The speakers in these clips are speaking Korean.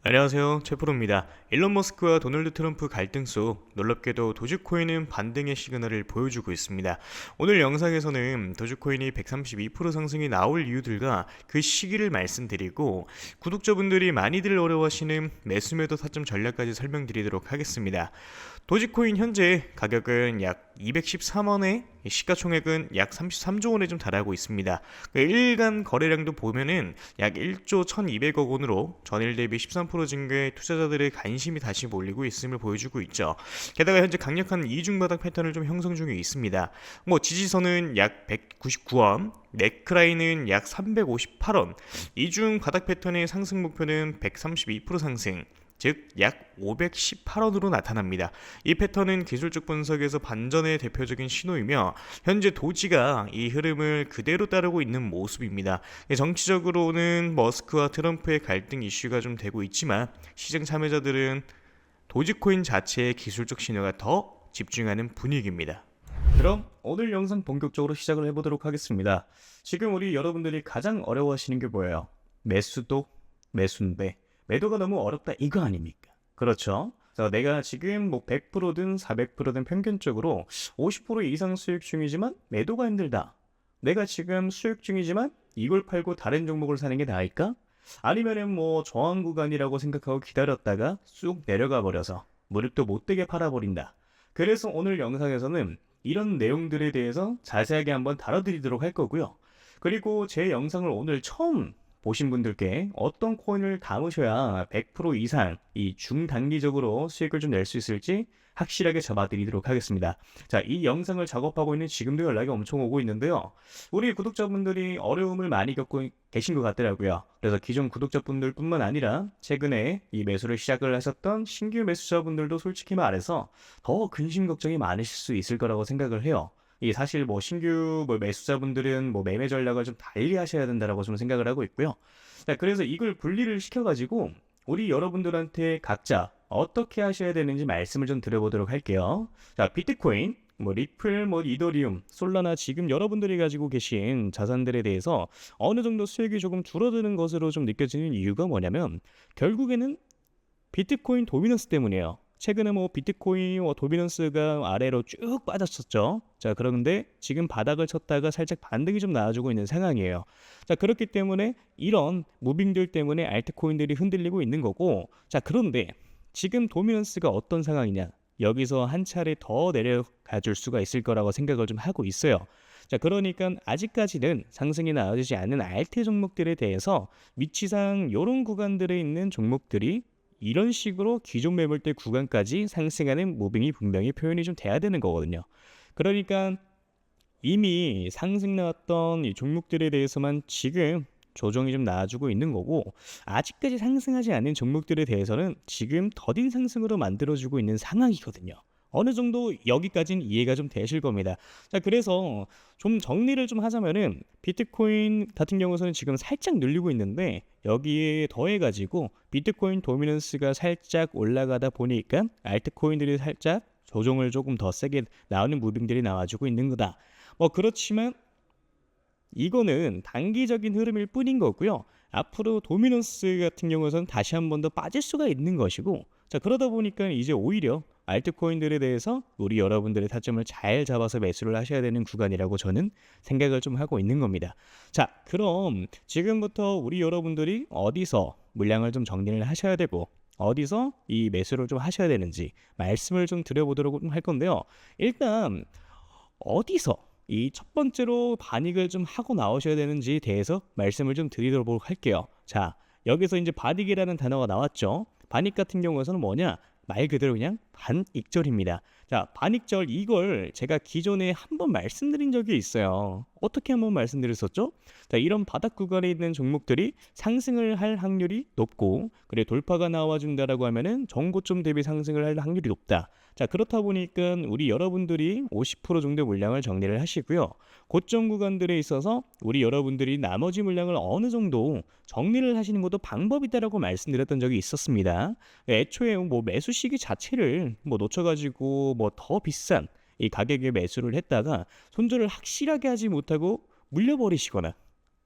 안녕하세요, 최프로입니다. 일론 머스크와 도널드 트럼프 갈등 속 놀랍게도 도지코인은 반등의 시그널을 보여주고 있습니다. 오늘 영상에서는 도지코인이 132% 상승이 나올 이유들과 그 시기를 말씀드리고 구독자분들이 많이들 어려워하시는 매수매도 타점 전략까지 설명드리도록 하겠습니다. 도지코인 현재 가격은 약 213원에 시가총액은 약 33조 원에 좀 달하고 있습니다. 일간 거래량도 보면은 약 1조 1200억 원으로 전일 대비 13% 증가해 투자자들의 관심이 다시 몰리고 있음을 보여주고 있죠. 게다가 현재 강력한 이중바닥 패턴을 좀 형성 중에 있습니다. 지지선은 약 199원, 네크라인은 약 358원, 이중 바닥 패턴의 상승 목표는 132% 상승, 즉 약 518원으로 나타납니다. 이 패턴은 기술적 분석에서 반전의 대표적인 신호이며 현재 도지가 이 흐름을 그대로 따르고 있는 모습입니다. 정치적으로는 머스크와 트럼프의 갈등 이슈가 좀 되고 있지만 시장 참여자들은 도지코인 자체의 기술적 신호가 더 집중하는 분위기입니다. 그럼 오늘 영상 본격적으로 시작을 해보도록 하겠습니다. 지금 우리 여러분들이 가장 어려워하시는 게 뭐예요? 매수도 매수인데 매도가 너무 어렵다 이거 아닙니까? 그렇죠? 그래서 내가 지금 100%든 400%든 평균적으로 50% 이상 수익 중이지만 매도가 힘들다. 내가 지금 수익 중이지만 이걸 팔고 다른 종목을 사는 게 나을까? 아니면은 저항 구간이라고 생각하고 기다렸다가 쑥 내려가 버려서 무릎도 못 되게 팔아버린다. 그래서 오늘 영상에서는 이런 내용들에 대해서 자세하게 한번 다뤄드리도록 할 거고요. 그리고 제 영상을 오늘 처음 보신 분들께 어떤 코인을 담으셔야 100% 이상 이 중단기적으로 수익을 좀 낼 수 있을지 확실하게 잡아드리도록 하겠습니다. 자, 이 영상을 작업하고 있는 지금도 연락이 엄청 오고 있는데요. 우리 구독자분들이 어려움을 많이 겪고 계신 것 같더라고요. 그래서 기존 구독자분들 뿐만 아니라 최근에 이 매수를 시작을 하셨던 신규 매수자분들도 솔직히 말해서 더 근심 걱정이 많으실 수 있을 거라고 생각을 해요. 이 사실 신규 매수자분들은 매매 전략을 좀 달리 하셔야 된다라고 좀 생각을 하고 있고요. 자, 그래서 이걸 분리를 시켜가지고 우리 여러분들한테 각자 어떻게 하셔야 되는지 말씀을 좀 드려보도록 할게요. 자, 비트코인, 리플, 이더리움, 솔라나 지금 여러분들이 가지고 계신 자산들에 대해서 어느 정도 수익이 조금 줄어드는 것으로 좀 느껴지는 이유가 뭐냐면 결국에는 비트코인 도미넌스 때문이에요. 최근에 비트코인 도미넌스가 아래로 쭉 빠졌었죠. 자, 그런데 지금 바닥을 쳤다가 살짝 반등이 좀 나와주고 있는 상황이에요. 자, 그렇기 때문에 이런 무빙들 때문에 알트코인들이 흔들리고 있는 거고, 자, 그런데 지금 도미넌스가 어떤 상황이냐? 여기서 한 차례 더 내려가 줄 수가 있을 거라고 생각을 좀 하고 있어요. 자, 그러니까 아직까지는 상승이 나와주지 않는 알트 종목들에 대해서 위치상 이런 구간들에 있는 종목들이 이런 식으로 기존 매물대 구간까지 상승하는 무빙이 분명히 표현이 좀 돼야 되는 거거든요. 그러니까 이미 상승 나왔던 이 종목들에 대해서만 지금 조정이 좀 나와주고 있는 거고, 아직까지 상승하지 않은 종목들에 대해서는 지금 더딘 상승으로 만들어주고 있는 상황이거든요. 어느 정도 여기까지는 이해가 좀 되실 겁니다. 자, 그래서 좀 정리를 좀 하자면은 비트코인 같은 경우는 지금 살짝 늘리고 있는데 여기에 더해가지고 비트코인 도미넌스가 살짝 올라가다 보니까 알트코인들이 살짝 조정을 조금 더 세게 나오는 무빙들이 나와주고 있는 거다. 그렇지만 이거는 단기적인 흐름일 뿐인 거고요. 앞으로 도미넌스 같은 경우에는 다시 한 번 더 빠질 수가 있는 것이고, 자, 그러다 보니까 이제 오히려 알트코인들에 대해서 우리 여러분들의 타점을 잘 잡아서 매수를 하셔야 되는 구간이라고 저는 생각을 좀 하고 있는 겁니다. 자, 그럼 지금부터 우리 여러분들이 어디서 물량을 좀 정리를 하셔야 되고 어디서 이 매수를 좀 하셔야 되는지 말씀을 좀 드려보도록 할 건데요. 일단 어디서 이 첫 번째로 반익을 좀 하고 나오셔야 되는지에 대해서 말씀을 좀 드리도록 할게요. 자, 여기서 이제 반익이라는 단어가 나왔죠. 반익 같은 경우에는 뭐냐? 말 그대로 그냥 반익절입니다. 자, 반익절 이걸 제가 기존에 한번 말씀드린 적이 있어요. 어떻게 한번 말씀드렸었죠? 자, 이런 바닥 구간에 있는 종목들이 상승을 할 확률이 높고, 그래 돌파가 나와준다라고 하면은 전고점 대비 상승을 할 확률이 높다. 자, 그렇다 보니까 우리 여러분들이 50% 정도 물량을 정리를 하시고요. 고점 구간들에 있어서 우리 여러분들이 나머지 물량을 어느 정도 정리를 하시는 것도 방법이다라고 말씀드렸던 적이 있었습니다. 애초에 매수 시기 자체를 놓쳐가지고 더 비싼 이 가격에 매수를 했다가 손절을 확실하게 하지 못하고 물려버리시거나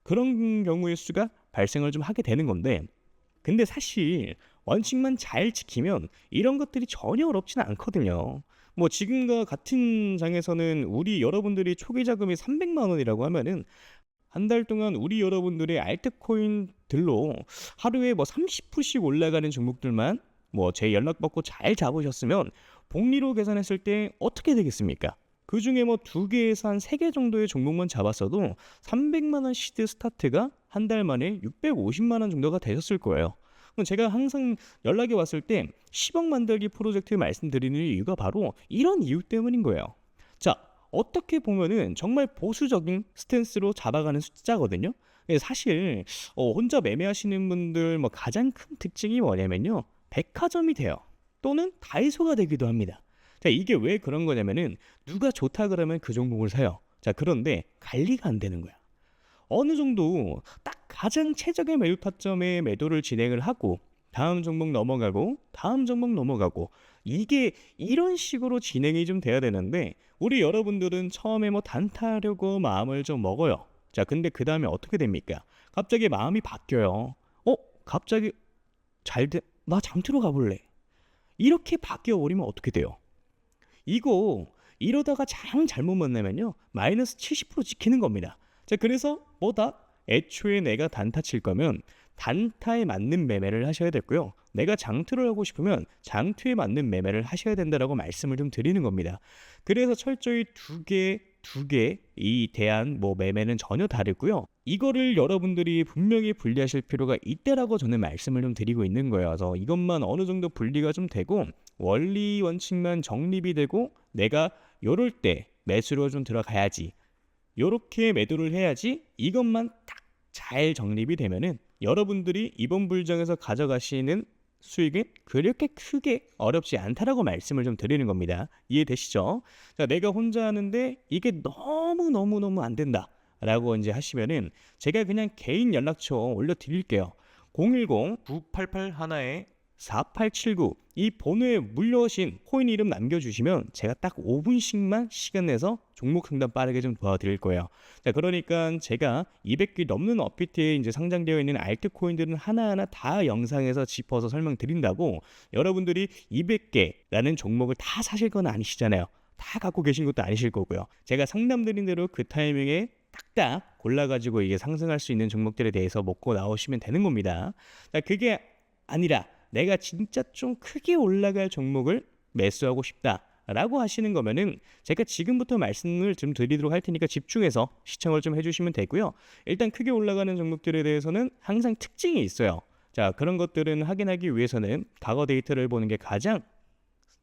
그런 경우의 수가 발생을 좀 하게 되는 건데, 근데 사실 원칙만 잘 지키면 이런 것들이 전혀 어렵지는 않거든요. 뭐 지금과 같은 장에서는 우리 여러분들이 초기 자금이 300만 원이라고 하면은 한 달 동안 우리 여러분들의 알트코인들로 하루에 뭐 30%씩 올라가는 종목들만 뭐 제 연락 받고 잘 잡으셨으면 복리로 계산했을 때 어떻게 되겠습니까? 그중에 뭐 2개에서 한 3개 정도의 종목만 잡았어도 300만 원 시드 스타트가 한 달 만에 650만 원 정도가 되셨을 거예요. 그럼 제가 항상 연락이 왔을 때 10억 만들기 프로젝트 말씀드리는 이유가 바로 이런 이유 때문인 거예요. 자, 어떻게 보면은 정말 보수적인 스탠스로 잡아가는 숫자거든요. 사실 혼자 매매하시는 분들 뭐 가장 큰 특징이 뭐냐면요. 백화점이 돼요. 또는 다이소가 되기도 합니다. 자, 이게 왜 그런 거냐면은 누가 좋다 그러면 그 종목을 사요. 자, 그런데 관리가 안 되는 거야. 어느 정도 딱 가장 최적의 매도 타점에 매도를 진행을 하고 다음 종목 넘어가고 다음 종목 넘어가고 이게 이런 식으로 진행이 좀 돼야 되는데 우리 여러분들은 처음에 뭐 단타하려고 마음을 좀 먹어요. 자, 근데 그 다음에 어떻게 됩니까? 갑자기 마음이 바뀌어요. 갑자기 나 잠들어 가볼래. 이렇게 바뀌어 버리면 어떻게 돼요? 이거 이러다가 잘못 만나면요 마이너스 70% 찍히는 겁니다. 자, 그래서 뭐다? 애초에 내가 단타 칠 거면 단타에 맞는 매매를 하셔야 됐고요. 내가 장투를 하고 싶으면 장투에 맞는 매매를 하셔야 된다라고 말씀을 좀 드리는 겁니다. 그래서 철저히 두 개 이 대한 뭐 매매는 전혀 다르고요. 이거를 여러분들이 분명히 분리하실 필요가 있다라고 저는 말씀을 좀 드리고 있는 거예요. 그래서 이것만 어느 정도 분리가 좀 되고 원리 원칙만 정립이 되고 내가 요럴 때 매수로 좀 들어가야지. 요렇게 매도를 해야지. 이것만 딱 잘 정립이 되면은 여러분들이 이번 불장에서 가져가시는 수익은 그렇게 크게 어렵지 않다라고 말씀을 좀 드리는 겁니다. 이해되시죠? 자, 내가 혼자 하는데 이게 너무 안 된다 라고 이제 하시면은 제가 그냥 개인 연락처 올려드릴게요. 010-988 하나에 4879 이 번호에 물려오신 코인 이름 남겨주시면 제가 딱 5분씩만 시간 내서 종목 상담 빠르게 좀 도와드릴 거예요. 자, 그러니까 제가 200개 넘는 업비트에 이제 상장되어 있는 알트코인들은 하나하나 다 영상에서 짚어서 설명드린다고 여러분들이 200개라는 종목을 다 사실 건 아니시잖아요. 다 갖고 계신 것도 아니실 거고요. 제가 상담드린 대로 그 타이밍에 딱딱 골라가지고 이게 상승할 수 있는 종목들에 대해서 먹고 나오시면 되는 겁니다. 자, 그게 아니라 내가 진짜 좀 크게 올라갈 종목을 매수하고 싶다라고 하시는 거면은 제가 지금부터 말씀을 좀 드리도록 할 테니까 집중해서 시청을 좀 해주시면 되고요. 일단 크게 올라가는 종목들에 대해서는 항상 특징이 있어요. 자, 그런 것들은 확인하기 위해서는 과거 데이터를 보는 게 가장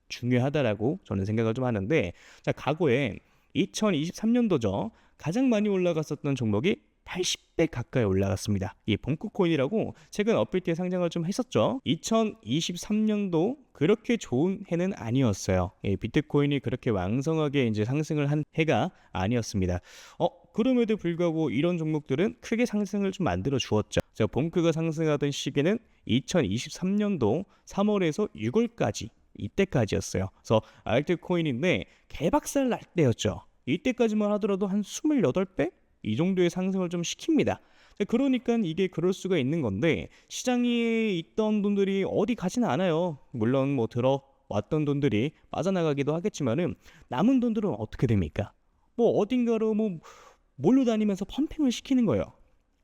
중요하다라고 저는 생각을 좀 하는데, 자, 과거에 2023년도죠. 가장 많이 올라갔었던 종목이 80배 가까이 올라갔습니다. 이 봉크코인이라고 최근 업비트에 상장을 좀 했었죠. 2023년도 그렇게 좋은 해는 아니었어요. 비트코인이 그렇게 왕성하게 이제 상승을 한 해가 아니었습니다. 그럼에도 불구하고 이런 종목들은 크게 상승을 좀 만들어 주었죠. 자, 봉크가 상승하던 시기는 2023년도 3월에서 6월까지 이때까지였어요. 그래서 알트코인인데 개박살 날 때였죠. 이때까지만 하더라도 한 28배? 이 정도의 상승을 좀 시킵니다. 그러니까 이게 그럴 수가 있는 건데 시장에 있던 돈들이 어디 가지는 않아요. 물론 뭐 들어왔던 돈들이 빠져나가기도 하겠지만은 남은 돈들은 어떻게 됩니까? 뭐 어딘가로 뭐 몰려다니면서 펌핑을 시키는 거예요.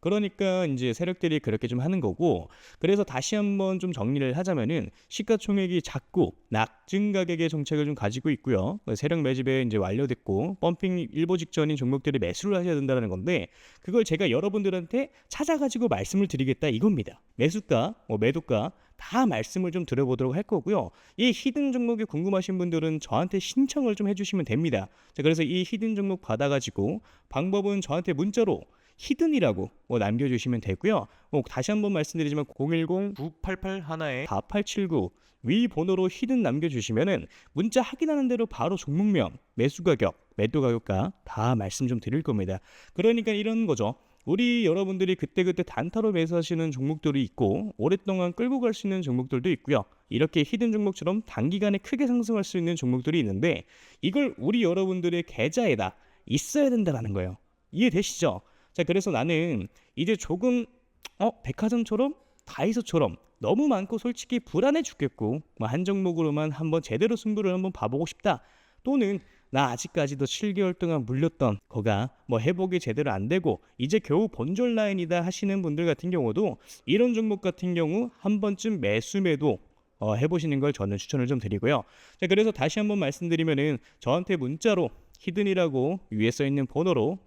그러니까 이제 세력들이 그렇게 좀 하는 거고, 그래서 다시 한번 좀 정리를 하자면은 시가총액이 작고 낙증 가격의 정책을 좀 가지고 있고요. 세력 매집에 이제 완료됐고 펌핑 일보 직전인 종목들이 매수를 하셔야 된다는 건데 그걸 제가 여러분들한테 찾아가지고 말씀을 드리겠다 이겁니다. 매수가, 매도가 다 말씀을 좀 드려보도록 할 거고요. 이 히든 종목이 궁금하신 분들은 저한테 신청을 좀 해주시면 됩니다. 자, 그래서 이 히든 종목 받아가지고 방법은 저한테 문자로 히든이라고 남겨주시면 되고요. 다시 한번 말씀드리지만 010-988 하나에 4879 위 번호로 히든 남겨주시면은 문자 확인하는 대로 바로 종목명, 매수 가격, 매도 가격과 다 말씀 좀 드릴 겁니다. 그러니까 이런 거죠. 우리 여러분들이 그때그때 단타로 매수하시는 종목들이 있고 오랫동안 끌고 갈 수 있는 종목들도 있고요. 이렇게 히든 종목처럼 단기간에 크게 상승할 수 있는 종목들이 있는데 이걸 우리 여러분들의 계좌에다 있어야 된다는 거예요. 이해되시죠? 자, 그래서 나는 이제 조금 백화점처럼 다이소처럼 너무 많고 솔직히 불안해 죽겠고 뭐 한 종목으로만 한번 제대로 승부를 한번 봐보고 싶다, 또는 나 아직까지도 7개월 동안 물렸던 거가 뭐 회복이 제대로 안 되고 이제 겨우 본전 라인이다 하시는 분들 같은 경우도 이런 종목 같은 경우 한 번쯤 매수 매도 해보시는 걸 저는 추천을 좀 드리고요. 자, 그래서 다시 한번 말씀드리면은 저한테 문자로 히든이라고 위에 써 있는 번호로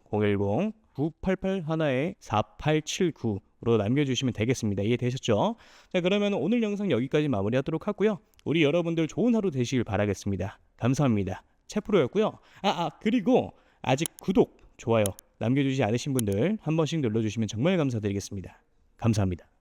010-988-4879로 남겨주시면 되겠습니다. 이해되셨죠? 자, 그러면 오늘 영상 여기까지 마무리하도록 하고요. 우리 여러분들 좋은 하루 되시길 바라겠습니다. 감사합니다. 채프로였고요. 그리고 아직 구독, 좋아요 남겨주지 않으신 분들 한 번씩 눌러주시면 정말 감사드리겠습니다. 감사합니다.